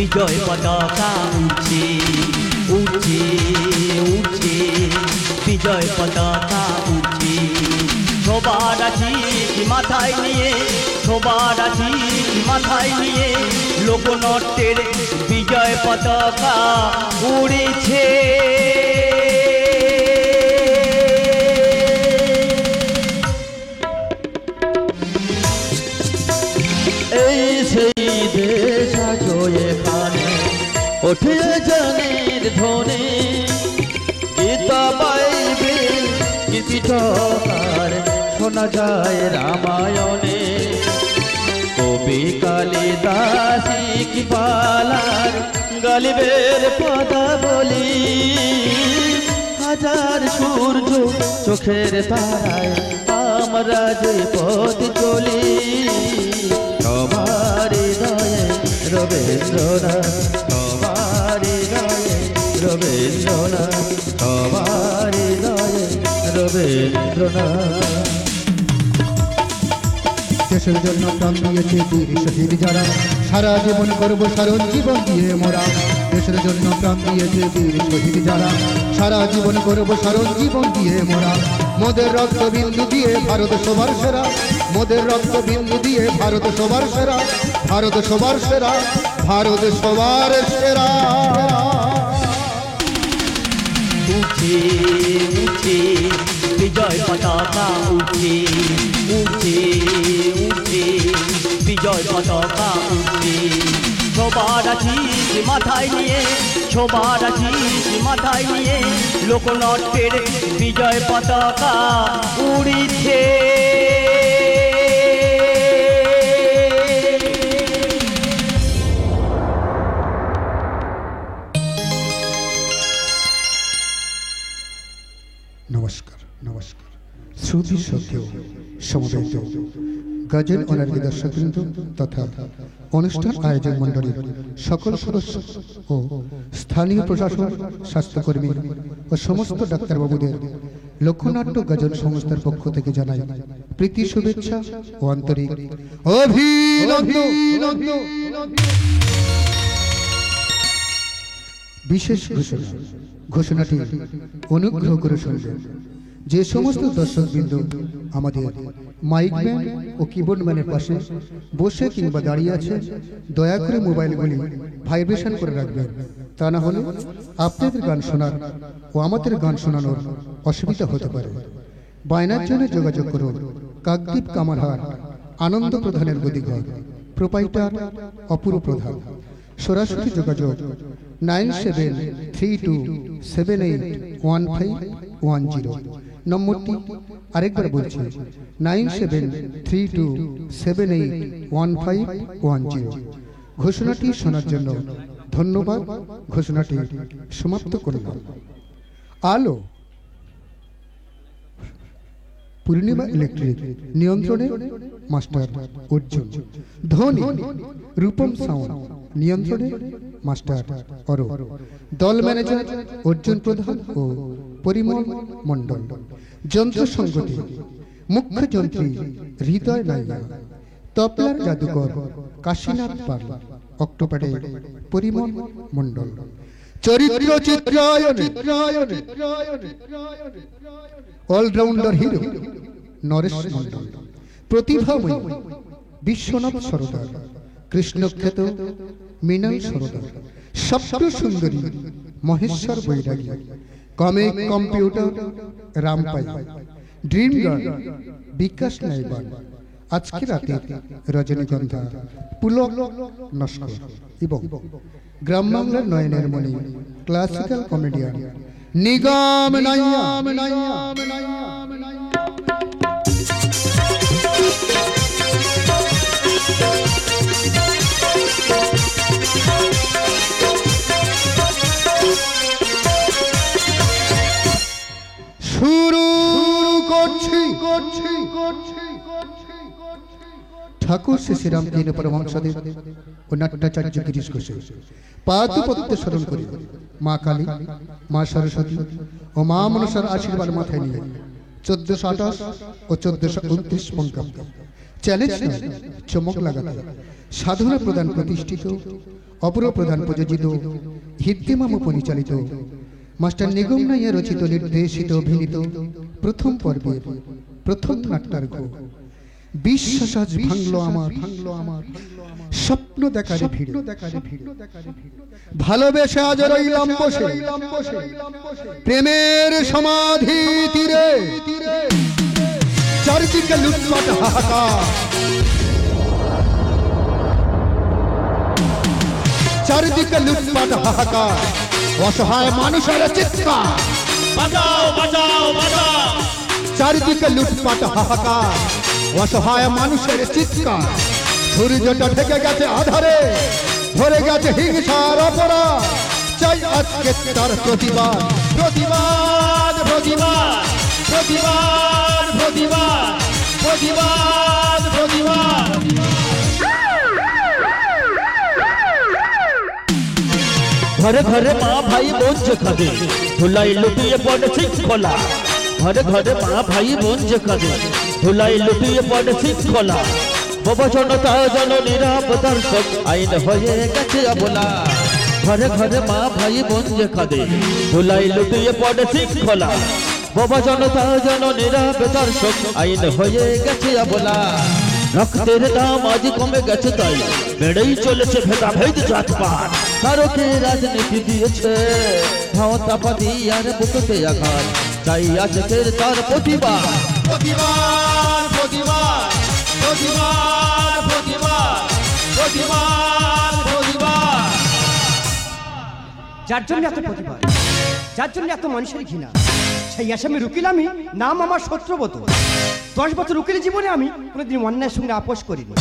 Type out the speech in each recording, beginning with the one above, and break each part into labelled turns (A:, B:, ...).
A: বিজয় পতাকা উঠছে উঠছে উঠছে বিজয় পতাকা উঠছে সবার আছি মাথায় নিয়ে সবার আছি মাথায় নিয়ে লোকনট্যের বিজয় পতাকা উড়েছে
B: এই সেই দেশ আজো এখানে ওঠে জানের ধ্বনি গীতা বাইবেল ত্রিপিটকার শোনা যায় রামায়ণে কবি কালিদাসী কি পালার গালিবের পদাবলী হাজার সূর্য চোখের তারায় আমরা যে পথ চলি সবার হৃদয়ে রবীন্দ্রনাথ সবার হৃদয়ে রবীন্দ্রনাথ সবার হৃদয়ে রবীন্দ্রনাথ
C: দেশের জন্য প্রাণ দিয়েছে বীর শহীদ যারা সারা জীবন করব সারণ জীবন দিয়ে মোরা দেশের জন্য প্রাণ দিয়েছে বীর শহীদ যারা সারা জীবন করব সারণ জীবন দিয়ে মোরা মোদের রক্ত বিন্দু দিয়ে ভারত সবার সেরা মোদের রক্ত বিন্দু দিয়ে ভারত সবার সেরা ভারত সবার সেরা ভারত সবার সেরা
A: উঠছে উঠছে বিজয় পতাকা উঠছে উঠছে উঠছে বিজয় পতাকা উঠছে সবার আছি মাথায় নিয়ে সবার আছি মাথায় নিয়ে লোকনট্যের বিজয় পতাকা উড়িছে
C: নমস্কার নমস্কার শ্রুতি সত্ত্বেও সমবেত গজল অনার্গী দর্শকবৃন্দ তথা অনুষ্ঠান আয়োজক মণ্ডলীর সকল সদস্য ও স্থানীয় প্রশাসন স্বাস্থ্যকর্মী ও সমস্ত ডাক্তারবাবুদের লোকনাট্য গজল সংস্থার পক্ষ থেকে জানাই প্রীতি শুভেচ্ছা ও আন্তরিক অভিনন্দন। বিশেষ ঘোষণা ঘোষণাটি অনুগ্রহ করে শুনবেন যে সমস্ত দর্শকবৃন্দ আমাদের মাইক ম্যান ও কিবোর্ড ম্যানের পাশে বসে কিংবা দাঁড়িয়ে আছে দয়া করে মোবাইলগুলি ভাইব্রেশন করে রাখবেন তা না হলে আপনাদের গান শোনার ও আমাদের গান শোনানোর অসুবিধা হতে পারে বায়নার জন্য যোগাযোগ করুন কাকদ্বীপ কামারহাট আনন্দ প্রধানের গদিঘর প্রোপাইটার অপূর্ব প্রধান সরাসরি যোগাযোগ 9732781510 নম্বরটি আরেকবার বলছি 9732781510 ঘোষণাটি শোনার জন্য ধন্যবাদ ঘোষণাটি সমাপ্ত করলাম আলো পূর্ণিমা ইলেকট্রিক নিয়ন্ত্রণে মাস্টার অর্জুন ধ্বনি রূপম সাউন্ড নিয়ন্ত্রণে মাস্টার অরূপ দল ম্যানেজার অর্জুন প্রধান ও পরিমল মণ্ডল যন্ত্র সংগতি মুখ্য যন্ত্রী হৃদয় নাইয়া তবলার জাদুকর কাশীনাথ পাল অক্টোপারে পরিমল মণ্ডল চরিত্র চিত্রায়নে অলরাউন্ডার হিরো নরেশ মণ্ডল প্রতিভাময়ী বিশ্বনাথ সরদার কৃষ্ণক্ষেত মৃণাল সরদার সপ্ত সুন্দরী মহেশ্বর বৈরাগী কমিক কম্পিউটার রামপাই ড্রিম গার্ল বিকাশ নাইবান আজকে রাতে রজনীগন্ধা পুলক নস্কর এবং গ্রাম বাংলার নয়নের মণি ক্লাসিক্যাল কমেডিয়ান নিগম নাইয়া শুরু করছি ঠাকুর শ্রী শ্রীরাম দীন পরমহংসদেব ও নাট্যাচার্য গিরিশ ঘোষের পাদপদ্মে স্মরণ করি মা কালী মা সরস্বতী ও মা মনসার আশীর্বাদ মাথায় নিয়ে 1428 ও 1429 পঞ্চাব্দ চ্যালেঞ্জ চমক লাগাতে সাধনা প্রদান প্রতিষ্ঠিত অপূর্ব প্রধান প্রযোজিত হিদ্দিমামু পরিচালিত মাস্টার নিগম নাইয়া রচিত নির্দেশিত অভিনীত প্রথম পর্বের প্রথম নাট্যার্ঘ বিশ্বাস আজ ভাঙলো আমার স্বপ্ন দেখার ভিড় ভালোবেসে আজ রইলাম বসে প্রেমের সমাধি তীরে চারিদিকে লুটপাট হাহাকার চারিদিকে লুটপাট হাহাকার অসহায় মানুষের চিৎকার
A: বাঁচাও বাঁচাও বাঁচাও
C: চারিদিকে লুটপাট হাহাকার অসহায় মানুষের চিৎকার সূর্যটা ঢেকে গেছে আধারে ধরে গেছে হিংসার অপরাধ চাই আজকে তার প্রতিবাদ প্রতিবাদ প্রতিবাদ প্রতিবাদ প্রতিবাদ প্রতিবাদ প্রতিবাদ
A: ঘরে ঘরে মা ভাই বোন যে কাঁদে ধুলাই লুটিয়ে পড়ে শৃঙ্খলা ঘরে ঘরে মা ভাই বোন যে কাঁদে ধুলাই লুটিয়ে পড়ে শৃঙ্খলা বাবা জনতা জননীরা দর্শক আইন হয়ে গেছে অবলা ঘরে ঘরে মা ভাই বোন যে কাঁদে ধুলাই লুটিয়ে পড়ে শৃঙ্খলা বাবা জনতা জননীরা দর্শক আইন হয়ে গেছে অবলা রক্তের দাম আজ কমে গেছে তাই বেড়েই চলেছে ভেদাভেদ জাতপাত কারোকে রাজনীতি দিয়েছে ভাওতাপাতি আর বুকতে আঘাত চাই আজকের তার প্রতিবাদ প্রতিবাদ প্রতিবাদ প্রতিবাদ প্রতিবাদ প্রতিবাদ প্রতিবাদ
D: যার জন্য এত প্রতিবাদ যার জন্য এত মানুষের ঘৃণা সেই আসামি উকিল আমি নাম আমার সত্যব্রত 10 বছর উকিলের জীবনে আমি কোনোদিন অন্যায়ের সঙ্গে আপোষ করিনি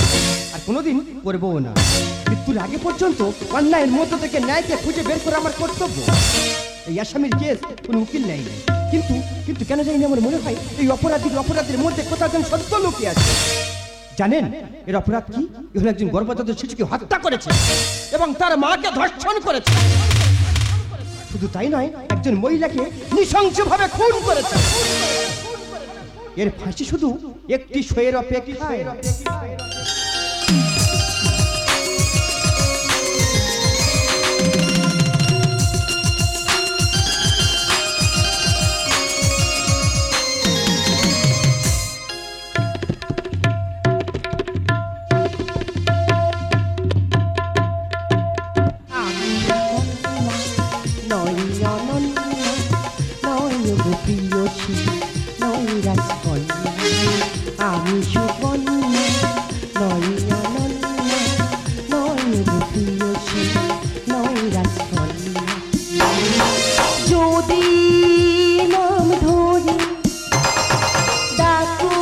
D: আর কোনোদিন করবও না মৃত্যুর আগে পর্যন্ত অন্যায়ের মধ্য থেকে ন্যায়কে খুঁজে বের করা আমার কর্তব্য এই আসামির কেস কোনো উকিল নেয় নাই কিন্তু কিন্তু কেন জানি আমার মনে হয় এই অপরাধীর মধ্যে কোথাও যেন সত্য লুকিয়ে আছে জানেন এর অপরাধ কি এ হলো একজন গর্ভজাত শিশুকে হত্যা করেছে এবং তার মাকে ধর্ষণ করেছে শুধু তাই নয় একজন মহিলাকে নৃশংসভাবে খুন করেছে এর ফাঁসি শুধু একটি সইয়ের অপেক্ষায়
E: আমি সুকন্যা নয় অনন্যা নয় রূপীয়সী নয় রাজকন্যা যদি নাম ধরি ডাকো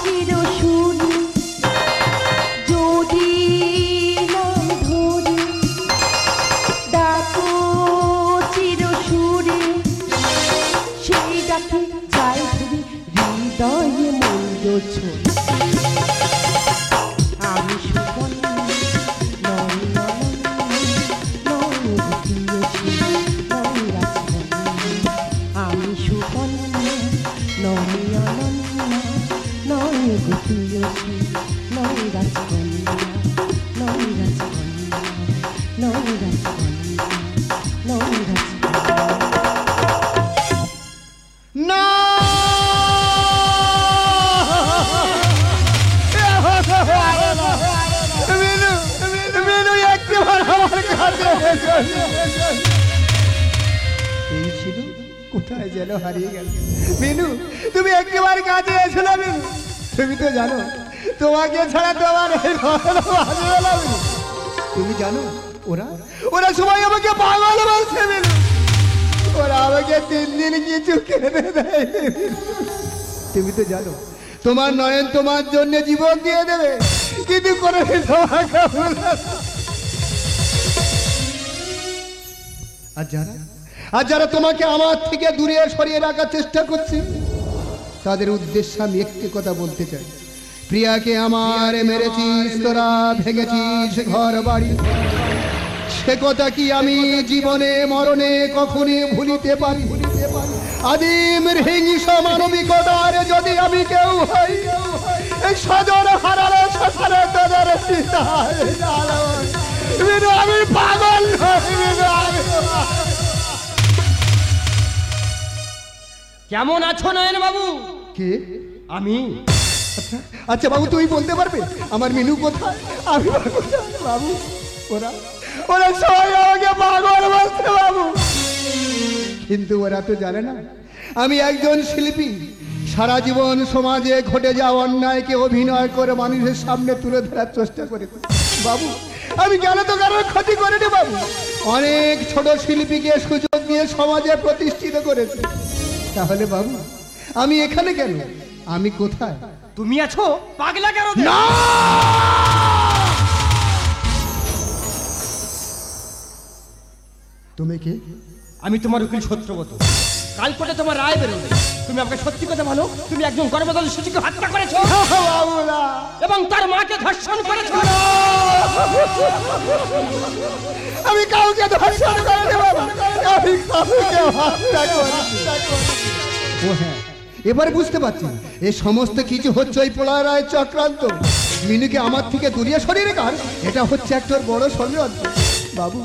E: চিরসুরি যদি নাম ধরি ডাকো চিরসুরি সেই ডাকে চাই ধরি হৃদয়ে মন্দ ছড়ি আমি সুকন্যা নয় নয় রূপীয়সী নয় রাজকন্যা আমি সুকন্যা নয় অনন্যা নয় রূপীয়সী নয় রাজকন্যা নয় রাজকন্যা নয় রাজকন্যা নয় রাজকন্যা
C: না এই ছিল কোথায় যেন হারিয়ে গেল মিনু তুমি একবার কাছে এসো না মিনু তুমি তো জানো তোমাকে ছাড়া তোমার তুমি জানো ওরা ওরা সবাই আমাকে পাগল বলছে মিনু ওরা আমাকে 3 দিন কিছু খেতে দেয় তুমি তো জানো তোমার নয়ন তোমার জন্য জীবন দিয়ে দেবে কিন্তু করে তোমাকে আর যারা তোমাকে আমার থেকে দূরে সরিয়ে রাখার চেষ্টা করছে তাদের উদ্দেশ্যে আমি একটি কথা বলতে চাই প্রিয়াকে আমার মেরেছিস তোরা ভেঙেছিস ঘর বাড়ি সে কথা কি আমি জীবনে মরণে কখনই ভুলিতে পারি আদিম হিংস মানবিকতার যদি আমি কেউ হই সজন হারালে শ্মশানে তোদের মিনু, আমি পাগল নই মিনু, আমি
D: কেমন আছো নয়ন বাবু?
C: কে?
D: আমি।
C: আচ্ছা বাবু, তুমি বলতে পারবে আমার মিনু কোথায়, আমি কোথায়? বাবু, ওরা ওরা সবাই আমাকে পাগল বলছে বাবু, কিন্তু ওরা তো জানে না আমি একজন শিল্পী। সারা জীবন সমাজে ঘটে যাওয়া অন্যায়কে অভিনয় করে মানুষের সামনে তুলে ধরার চেষ্টা করেছি বাবু। আমি কেন তো কারোর ক্ষতি করিনি বাবু, অনেক ছোট শিল্পীকে সুযোগ দিয়ে সমাজে প্রতিষ্ঠিত করেছি। তাহলে বাবু আমি এখানে কেন, আমি কোথায়?
D: তুমি আছো পাগলা কেন?
C: না, তুমি কে?
D: আমি তোমার উকিল সত্যব্রত। কাল কোর্টে তোমার রায় বেরোবে। তুমি আমাকে সত্যি কথা বলো, তুমি একজন গর্ভবতী শিশুকে হত্যা করেছো এবং তার মাকে ধর্ষণ করেছো।
C: আমি কাউকে ধর্ষণ করিনি বাবা, আমি কাউকে হত্যা করিনি। ও হ্যাঁ, এবার বুঝতে পারছি এ সমস্ত কিছু হচ্ছে ওই প্রলয় রায়ের চক্রান্ত। মিনুকে আমার থেকে দূরে সরিয়ে রেখার এটা হচ্ছে একটা বড় ষড়যন্ত্র বাবু।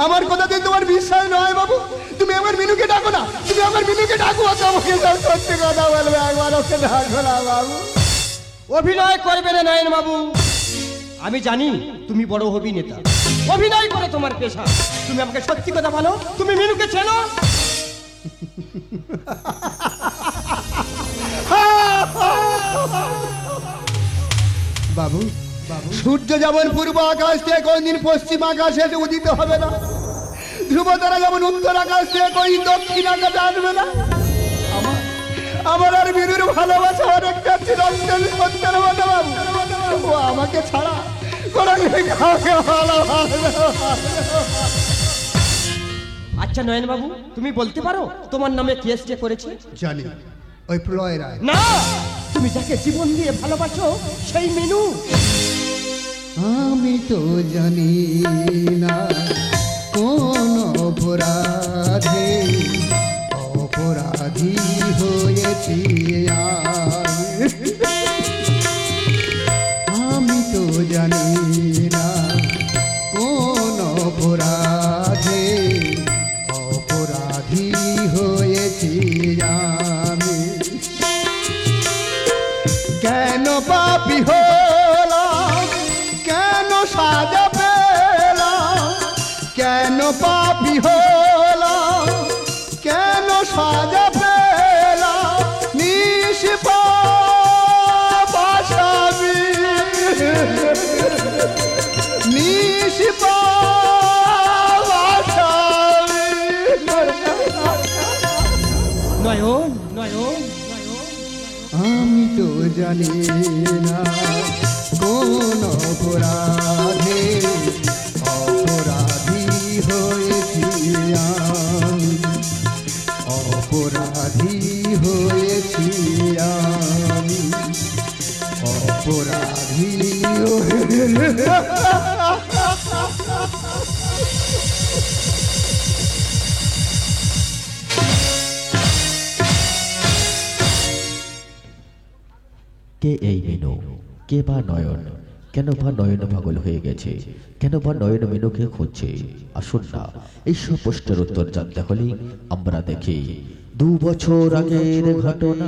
C: আমার কথাতে তোমার বিশ্বাস নয় বাবু, তুমি আমার মিনুকে ডাকো না, তুমি আমার মিনুকে ডাকো, আমাকে সত্যি কথা বলবে, একবার ওকে ডাকো না বাবু।
D: অভিনয় করবে না নয়ন বাবু, আমি জানি তুমি বড় অভিনেতা, অভিনয় করে তোমার পেশা। তুমি আমাকে সত্যি কথা বলো, তুমি মিনুকে চেনো?
C: বাবু, সূর্য যেমন পূর্ব আকাশ থেকে কোনদিন পশ্চিম আকাশে উদিত হবে না, ধ্রুব তারা যেমন উত্তর আকাশ থেকে কোনদিন দক্ষিণ আকাশে আসবে না, আমার আর বীরুর ভালোবাসা অনেকটা চিরন্তন সত্যের মতো বাবু। ও আমাকে ছাড়া কোনোদিন কাউকে ভালোবাসবে না।
D: আচ্ছা নয়ন বাবু, তুমি বলতে পারো তোমার নামে কেস কে করেছে?
C: জানি, ওই প্রলয় রায়।
D: না, তুমি যাকে জীবন দিয়ে ভালোবাসো সেই মিনু।
C: আমি তো জানি না কোন অপরাধে অপরাধী হয়েছি আমি তো জানি না কোন অপরাধে অপরাধী হয়েছি আমি। কেন পাপী হলাম, কেন সাজা পেলাম, কেন পাপী হলাম, কেন সাজা পেলাম, নিষ্পাপ আসামি, নিষ্পাপ আসামি।
D: নয়ন, নয়ন,
C: আমি তো জানি না কোন অপরাধে অপরাধী হয়েছি আমি, অপরাধী হয়েছি আমি, অপরাধী
B: কে এই মিনু, কে বা নয়ন, কেন বা নয়ন পাগল হয়ে গেছে, কেন বা নয়ন মিনুকে খুঁজছে? আসুন না, এইসব প্রশ্নের উত্তর জানতে হলে আমরা দেখি 2 বছর আগের ঘটনা।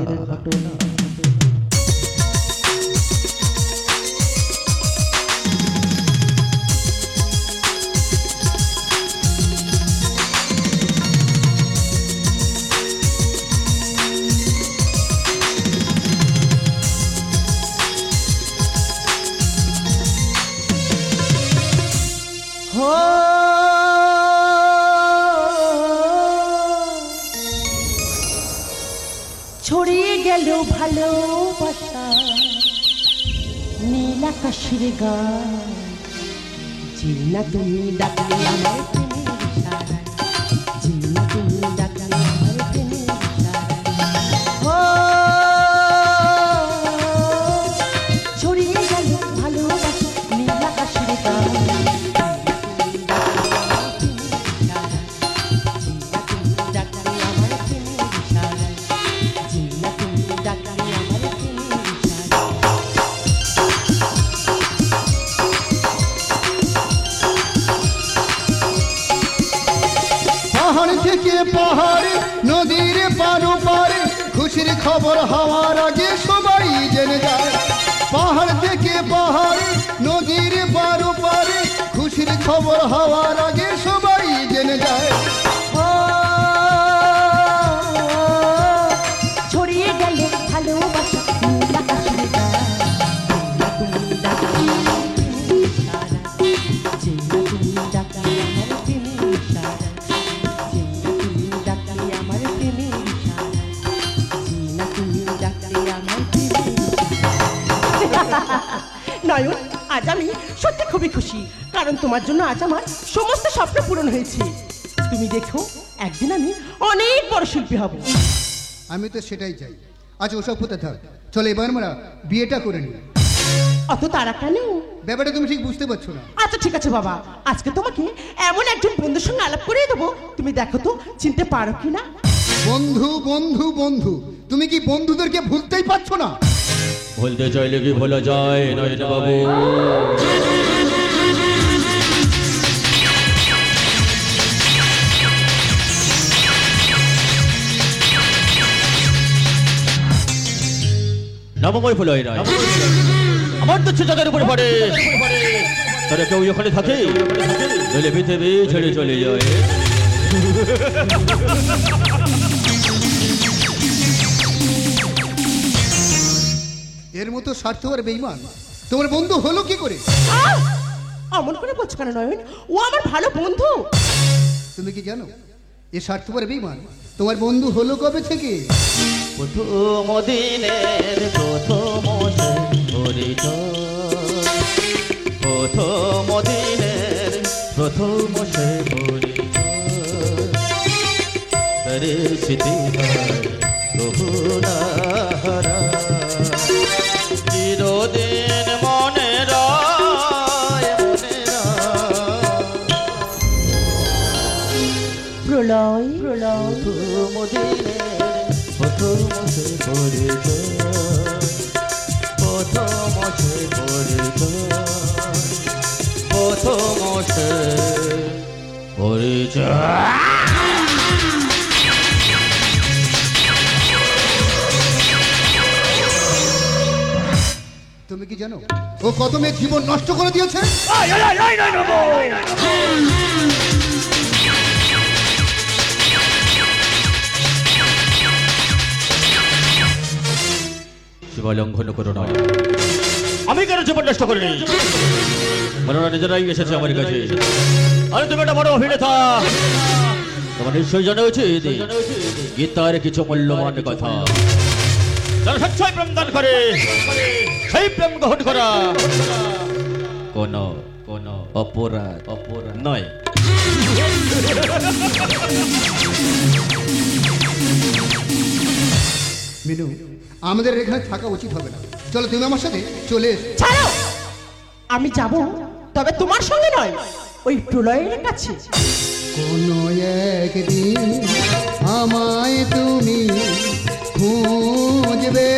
E: ছড়িয়ে গেল ভালোবাসা নীল আকাশের গান, যে না তুমি ডাকলে আমার প্রেমের ইশারায়, যে না তুমি ডাকলে আমার প্রেমের ইশারায়। ছড়িয়ে গেল ভালোবাসা নীল আকাশের গান,
C: পাহাড়ে নদীর পারো পারে খুশির খবর হওয়ার আগে সবাই জেনে যায়। পাহাড় থেকে পাহাড়ে নদীর পারো পারে খুশির খবর হওয়ার আগে সবাই জেনে যায়।
E: ছড়িয়ে গেল ভালোবাসা নীল আকাশের গায়ে। তুমি ডাকলে আমার প্রেমের ইশারায়। তুমি ডাকলে আমার প্রেমের ইশারায়। তুমি ডাকলে আমার প্রেমের ইশারায়। তুমি ডাকলে আমার প্রেমের নয়ন, আজ আমি সত্যি খুবই খুশি, কারণ তোমার জন্য আজ আমার সমস্ত স্বপ্ন পূরণ হয়েছে। তুমি দেখো, একদিন আমি অনেক বড় শিল্পী হব।
C: আমি তো সেটাই চাই। আজ ওসব হতে থাক, চলো এবার আমরা বিয়েটা করে নিই।
E: অত তারা কেন?
C: ব্যাপারটা তুমি ঠিক বুঝতে পারছো না।
E: আচ্ছা ঠিক আছে বাবা, আজকে তোমাকে এমন একজন বন্ধুর সঙ্গে আলাপ করিয়ে দেবো, তুমি দেখো তো চিনতে পারো কিনা।
C: বন্ধু বন্ধু বন্ধু, তুমি কি বন্ধুদেরকে ভুলতেই পারছো না?
A: বলতে চাইলে কি ভোলা যায় নয়ন বাবু? নামময় ফুলয় রায় আমার তো চাঁদের উপরে পড়ে, তারা কেউ ওখানে থাকে চলে পৃথিবী ছেড়ে চলে যায়।
C: এর মতো স্বার্থপর বেঈমান তোমার বন্ধু হলো কি করে?
E: অমন করে বলছো কেন নয়ন? ও আমার ভালো বন্ধু।
C: তুমি কি জানো এ স্বার্থপর বেঈমান তোমার বন্ধু হলো কবে থেকে?
A: প্রথম দিনের প্রথম পরিচয়, প্রথম দিনের প্রথম পরিচয়, স্মৃতি চিরদিন মনে রায় মনে
E: প্রলয় প্রলয়
A: প্রথম দিনের প্রথম পরিচয়, প্রথম পরিচয়, প্রথম পরিচয়।
C: তুমি কি জানো ও কত মেয়ে জীবন নষ্ট করে দিয়েছে?
A: সীমা লঙ্ঘন করো না। আমি কেন জীবন নষ্ট করিনি? ওরা নিজেরাই এসেছে আমার কাছে। আরে তুমি একটা বড় অভিনেতা, তোমার নিশ্চয়ই জানা উচিত গীতার কিছু মূল্যবান কথা। যারা সচ্ছয় প্রেম দান করে সেই প্রেম গ্রহণ করা কোন কোন অপরাধ অপরাধ নয়।
C: মিনু, আমাদের এখানে থাকা উচিত হবে না। চলো তুমি আমার সাথে চলে এসো।
E: ছাড়ো, আমি যাব, তবে তোমার সঙ্গে নয়, ওই প্রলয়ের কাছে।
C: কোনো একদিন আমায় তুমি খুঁজবে,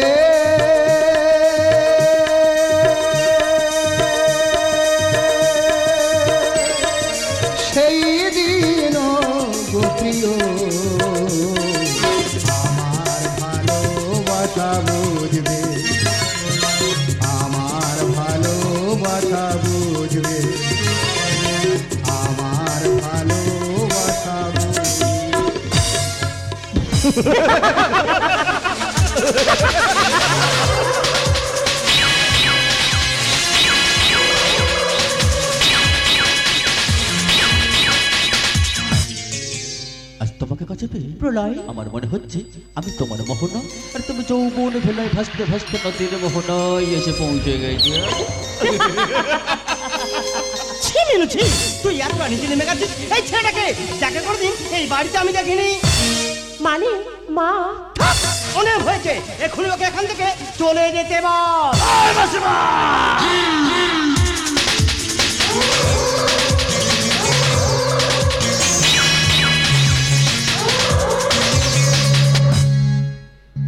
C: সেই দিন গো প্রিয় আমার ভালোবাসা বুঝবে, আমার ভালোবাসা বুঝবে, আমার ভালোবাসা
A: আজ তোমাকে কাছে পেয়ে
E: প্রলয়,
A: আমার মনে হচ্ছে আমি তোমার মোহনা, আর তুমি যৌবন ভেলায় ভাসতে ভাসতে নদীর মোহনায় এসে পৌঁছে গেছে।
D: ছি মিনুছি, তুই এত নিচে নেমে গেছিস এই ছেলেটাকে, যাকে কোনোদিন এই বাড়িতে আমি দেখিনি।
E: মানে মা,
D: অনেক হয়েছে, এক্ষুনি ওকে এখান থেকে চলে যেতে বল।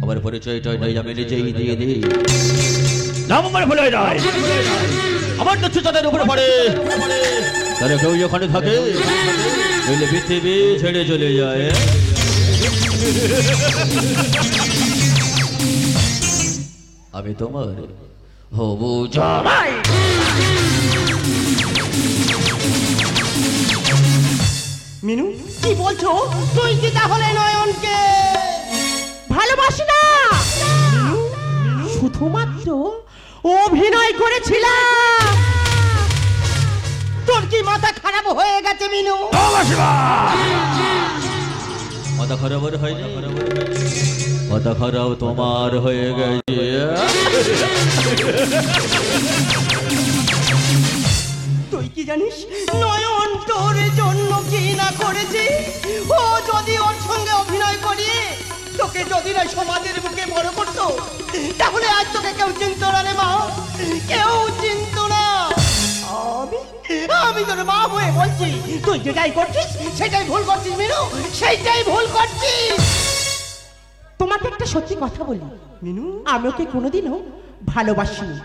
A: আমার পরিচয়টা আমি নিজেই দিয়ে দিই। নাম আমার ভুলে যায়, আমার তো তাদের উপরে পড়ে, তারা কেউ ওখানে থাকে পৃথিবী ছেড়ে চলে যায়।
B: আমি তোমার হবু জামাই।
D: মিনু কি বলছো? তুই কি তাহলে নয়নকে
E: ভালোবাসি না, শুধুমাত্র অভিনয় করেছিলাম।
D: তোর কি মাথা খারাপ হয়ে গেছে মিনু?
B: মাথা খারাপ হয়নি, মাথা খারাপ তোমার হয়ে গেছে।
D: তুই কি জানিস নয়ন তোর জন্য কি না করেছে? ও যদি ওর সঙ্গে অভিনয় করিয়ে তোকে যদি না সমাজের বুকে বড় করতো, তাহলে আজ তোকে কেউ চিনতো না রে মা, কেউ চিনতো না। আমি তোর মা হয়ে বলছি, তুই যেটাই করছিস সেটাই ভুল করছিস মিনু, সেইটাই ভুল করছিস।
E: তোমাকে একটা সত্যি কথা বলি
D: মিনু,
E: আমি ওকে কোনোদিনও ভালোবাসিনি,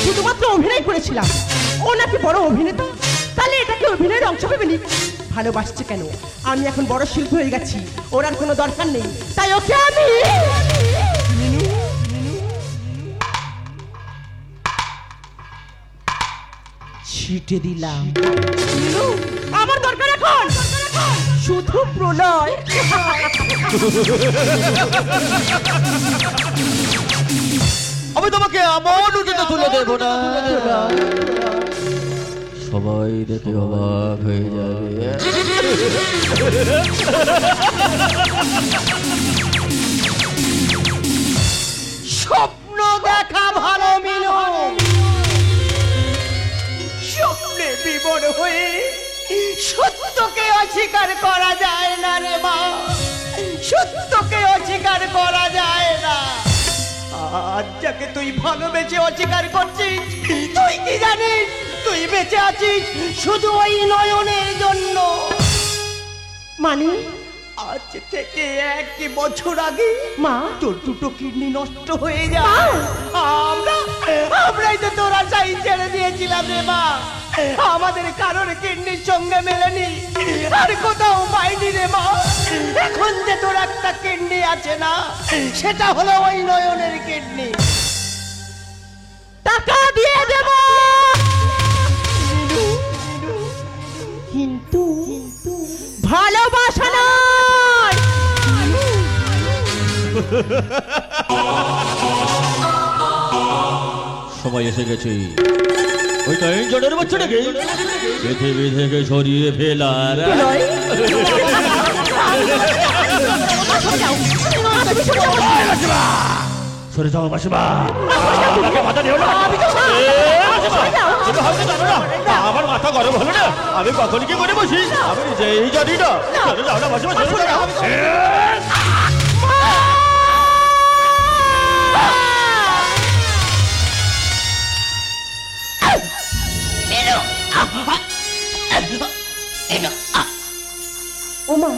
E: শুধুমাত্র অভিনয় করেছিলাম। ও নাকি বড় অভিনেতা, তাহলে এটাকে অভিনয়ের অংশ ভেবেনি। ভালোবাসছে কেন? আমি এখন বড় শিল্পী হয়ে গেছি, ওর আর কোনো দরকার নেই, তাই ওকে আমি ছিটে দিলাম। আমার দরকার এখন শুধু প্রলয়।
A: আমি তোমাকে এমন উচিত তুলে দেবো না,
B: সবাই দেখে অবাক হয়ে যাবে।
D: স্বপ্ন দেখা ভালো মিনু, স্বপ্নে বিবর হয়ে সত্যকে অস্বীকার করা যায় না রে মা, সত্যকে অস্বীকার করা যায় না। আজ যাকে তুই ভালোবেসে অস্বীকার করছিস, তুই কি জানিস তুই বেঁচে আছিস শুধু ওই নয়নের জন্য।
E: মানে
D: আজ থেকে 1 বছর আগে
E: মা,
D: তোর দুটো কিডনি নষ্ট হয়ে যায়। আমরাই তো তোর আশাই ছেড়ে দিয়েছিলাম রে মা, আমাদের কারোর কিডনির সঙ্গে মেলেনি, আর কোথাও পাইনি রে মা। এখন যে তোর একটা কিডনি আছে না, সেটা হলো ওই নয়নের কিডনি।
E: টাকা দিয়ে দেব, কিন্তু ভালোবাসা নয়।
B: সময় এসে গেছে ওই 3 জনের বাচ্চাটাকে পৃথিবী থেকে সরিয়ে ফেলার। সরে যাও মাসিমা,
A: আমার মাথা গরম হলো না, আমি কখন কি করে বসি আমি নিজেই জানি না। চলে যাও না মাসিমা, চলে যাও।
E: ও মা,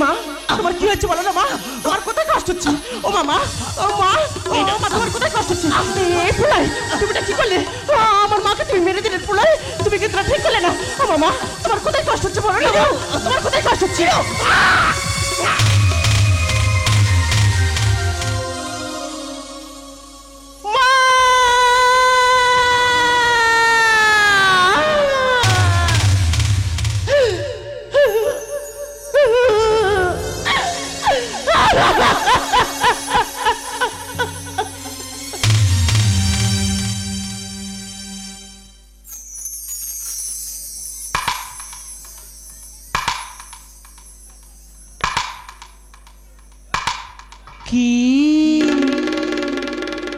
E: মা তোমার কি হয়েছে বলো না মা, আমার কোথায় কষ্ট হচ্ছে? ও মামা, ও মা, ও মা তোমার কোথায় কষ্ট হচ্ছে? এই ফুলাই তুমি এটা কি করলে? আমার মাকে তুমি মেরে দিলে ফুলাই, তুমি কিন্তু এটা ঠিক করলে না। ও মামা তোমার কোথায় কষ্ট হচ্ছে বলো না, তোমার কোথায় কষ্ট হচ্ছে? কি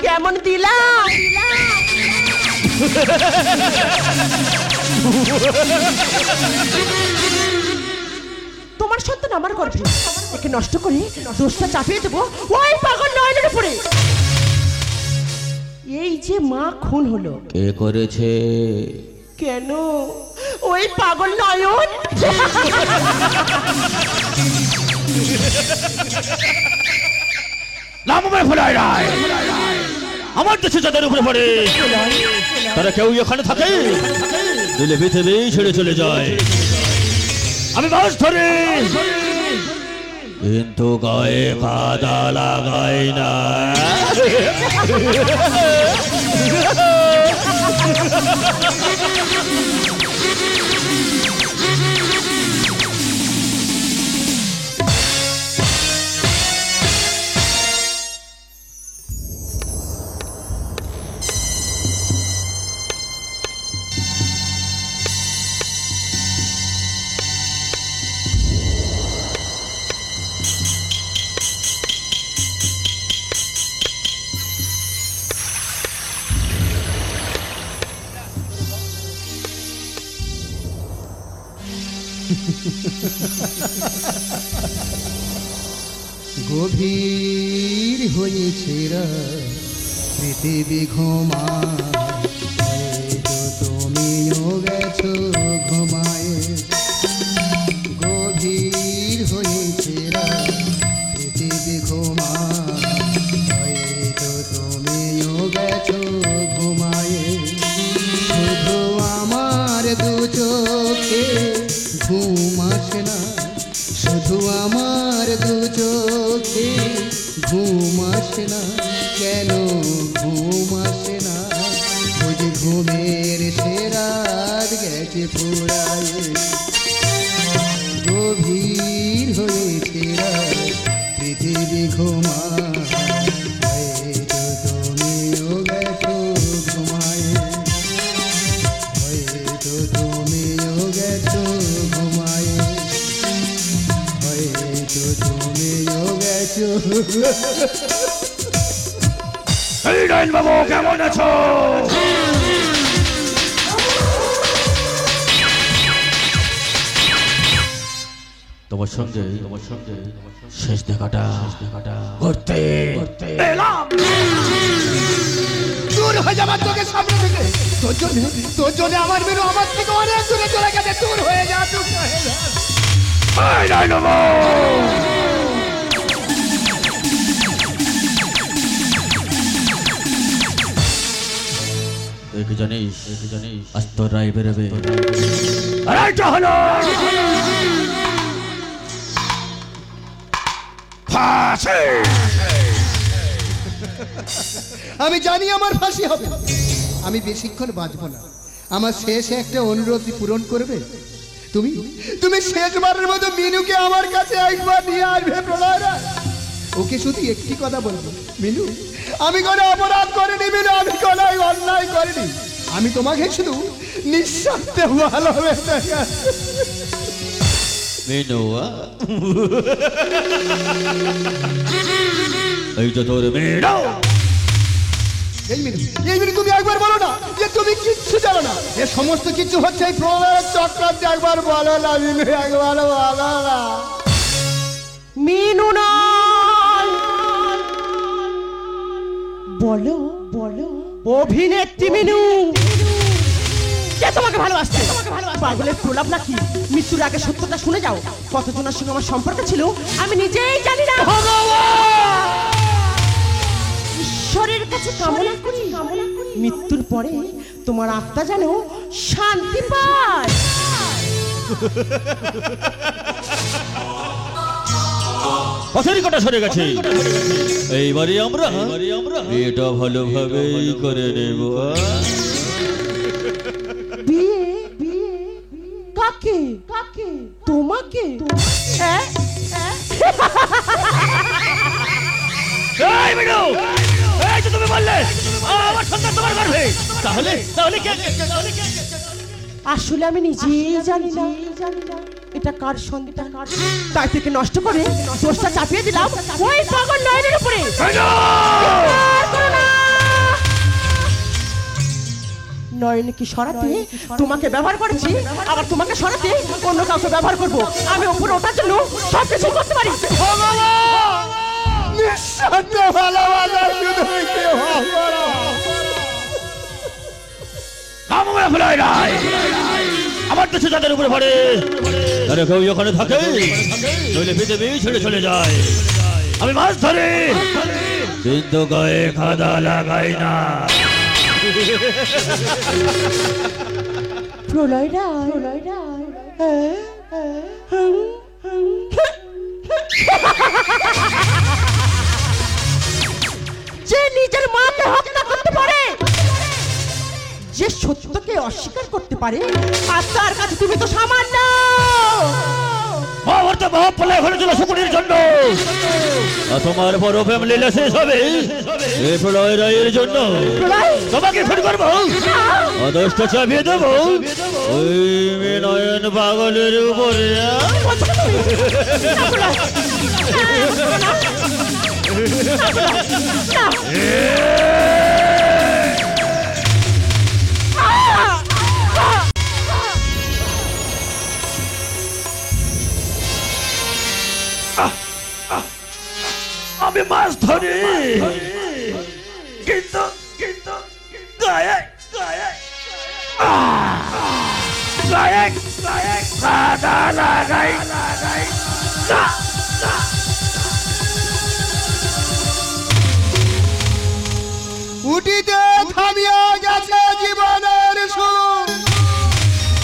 E: কেমন দিলাম? তোমার সন্তান আমার গর্ভে, একে নষ্ট করে দোষটা চাপিয়ে দেবো ওই পাগল নয়নের উপরে। এই যে মা খুন হলো,
B: কে করেছে?
E: কেন? ওই পাগল নয়ন।
A: আমার দেশে যাদের উপরে পড়ে তারা কেউ এখানে থাকে দিলে পৃথিবী ছেড়ে চলে যায়। আমি মাছ ধরে কিন্তু গায়ে কাদা লাগাই না।
C: গভীর হয়েছে রাত, পৃথিবী ঘুমায়, হয়তো তুমিও গেছো ঘুমায়। গভীর হয়েছে রাত, পৃথিবী ঘুমায়, হয়তো তুমিও গেছো ঘুমায়। শুধু আমার দু চোখে ঘুম আসে না, শুধু আমার দু চোখে ঘুম আসে না, কেন ঘুম আসে না? বুঝি ঘুমের সে রাত গেছে ফুরায়। গভীর হয়েছে রাত, পৃথিবী ঘুমায়, হয়তো তুমিও গেছো ঘুমায়, হয়তো তুমিও গেছো ঘুমায়, হয়তো তুমিও গেছো।
A: এই নাইন বাবু, কেমন আছো? তোমার সঙ্গে শেষ দেখাটা করতে এলাম।
C: দূর হয়ে যাবার তোকে সামনে থেকে, তোর জন্য আমার মেনু আমার থেকে অনেক দূরে চলে গেছে। দূর হয়ে যা, দূর হয়ে যা।
A: এই নাইন বাবু, কি জানিস আজ তোর রায় বেরোবে। রায়টা হলো ফাঁসি।
C: আমি জানি আমার ফাঁসি হবে, আমি বেশিক্ষণ বাঁচবো না। আমার শেষ একটা অনুরোধ পূরণ করবে তুমি? তুমি শেষবারের মতো মিনুকে আমার কাছে একবার নিয়ে আসবে প্রলয়রা। ওকে শুধু একটি কথা বলবো, মিনু আমি কোনো অপরাধ করিনি, মিনু আমি কোনো অন্যায় করিনি, আমি তোমাকে শুধু নিঃস্বার্থে ভালোবেসে গেছি।
A: মিনু, এই তো তোর মিনু।
C: এই মিনু তুমি একবার বলো না যে তুমি কিচ্ছু জানো না, এ সমস্ত কিছু হচ্ছে এই প্রলয়ের চক্রান্তে। একবার বলো না মিনু, একবার বলো না।
E: মিনু না, বলো বলো, অভিনেত্রী মিনু। কে তোমাকে ভালোবাসছে? পাগলের প্রলাপ নাকি? মৃত্যুর আগে সত্যটা শুনে যাও। কতজনের সঙ্গে আমার সম্পর্ক ছিল আমি নিজেই জানি না। ঈশ্বরের কাছে কামনা করি মৃত্যুর পরে তোমার আত্মা যেন শান্তি পায়।
A: পথের কাটা সরে গেছে, এইবারে আমরা এটা ভালোভাবেই করে নেব।
E: বিয়ে কাকে? তোমাকে?
A: এই মিনু, এই তো তুমি বললে আমার সন্তান তোমার গর্ভে, তাহলে কে?
E: আসলে আমি নিজেই জানি না এটা কার সন্তান। তাই থেকে নষ্ট করে দোষটা চাপিয়ে দিলাম ওই পাগল নয়নের উপরে। নয়নকে সরাতে তোমাকে ব্যবহার করেছি, আবার তোমাকে সরাতে অন্য কাউকে ব্যবহার করব। আমি উপরে ওঠার জন্য সব কিছু করতে পারি।
A: আমার তো তাদের উপরে পড়ে, তারা কেউ ওখানে থাকে, নইলে পৃথিবী ছেড়ে চলে যায়। আমি মাছ ধরে কিন্তু গায়ে কাদা লাগাই না।
E: প্রলয়রা যে নিজের মাকে হত্যা করতে পারে, যে সত্যকে অস্বীকার করতে পারে, আর তার কাছে তুমি তো সামান্য।
A: মহাভারতে মহাপ্রলয় হয়েছিল শকুনির জন্য, আর তোমার বড় ফ্যামিলি শেষ হবে এই প্রলয় রায়ের জন্য। তোমাকে ফোন করবো, আদর্শটা চাপিয়ে দেবো ওই নয়ন পাগলের উপরে। আমি মাছ ধরি, কিন্তু গায়ে গায়ে গায়ে গায়ে কাদা লাগাই লাগাই।
C: উঠিতে থামিয়া গেছে জীবনের সুর,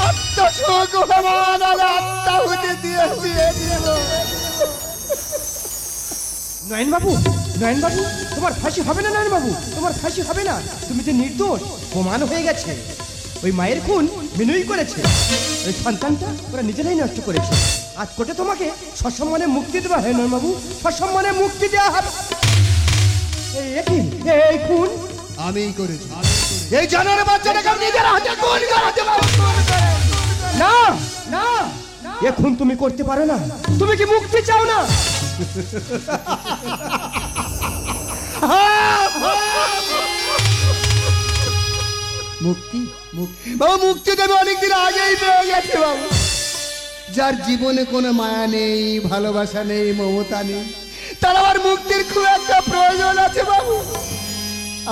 C: আত্মসুখ সমান আত্মাহুতি দিয়েছি।
D: নয়ন বাবু, নয়ন বাবু, তোমার ফাঁসি হবে না। নয়ন বাবু, তোমার ফাঁসি হবে না। তুমি যে নির্দোষ প্রমাণ হয়ে গেছে। ওই মায়ের খুন মিনুই করেছে, ওই সন্তানটা ওরা নিজেরাই নষ্ট করেছে। আজ কোর্টে তোমাকে সসম্মানে মুক্তি দেওয়া হয়। নয়ন বাবু, সসম্মানে মুক্তি দেওয়া হবে। এই খুন
C: আমিই করেছি। এই জানার বাচ্চাটাকে আমি নিজের হাতে খুন করেছি।
D: না না, এ খুন তুমি করতে পারো না। তুমি কি মুক্তি চাও না?
C: মুক্তি বাবু, মুক্তি দেবে অনেকদিন আগেই পেয়ে গেছে বাবু। যার জীবনে কোনো মায়া নেই, ভালোবাসা নেই, মমতা নেই, তার আবার মুক্তির খুব একটা প্রয়োজন আছে বাবু।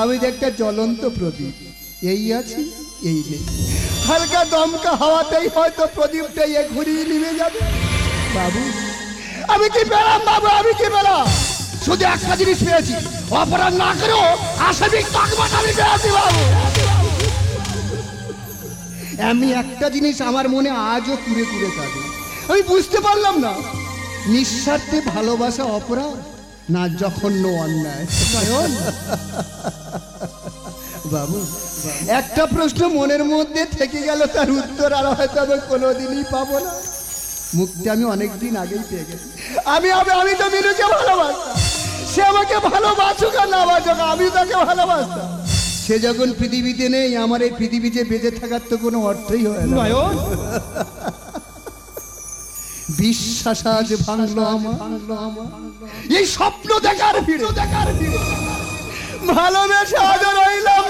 C: আমি যে একটা জ্বলন্ত প্রদীপ, এই আছি এই নেই। হালকা দমকা হাওয়াতেই হয়তো প্রদীপটা ঘুরিয়ে নিয়ে যাবে বাবু। আমি কি পেলাম বাবু, আমি কি পেলাম? শুধু একটা জিনিস পেয়েছি, অপরাধ না করেও আসামি কাকবাটা আমি পেয়েছি বাবু। আমি একটা জিনিস আমার মনে আজও কুড়ে কুড়ে থাকে, আমি বুঝতে পারলাম না, নিঃস্বার্থে ভালোবাসা অপরাধ না জঘন্য অন্যায়। বাবু, একটা প্রশ্ন মনের মধ্যে থেকে গেল, তার উত্তর আর হয়তো আমি কোনোদিনই পাবো না। মুক্তি আমি অনেকদিন আগেই পেয়ে গেছি। আমি তো মিনুকে ভালোবাসতাম, সে আমাকে ভালোবাসুক আর না বাসুক, আমি তাকে ভালোবাসতাম। সে যখন পৃথিবীতে নেই, আমার এই পৃথিবীতে বেঁচে থাকার তো কোনো অর্থই হয় না। বিশ্বাস আজ ভাঙলো আমার, এই স্বপ্ন দেখার ভিড়ে ভালোবেসে আজ রইলাম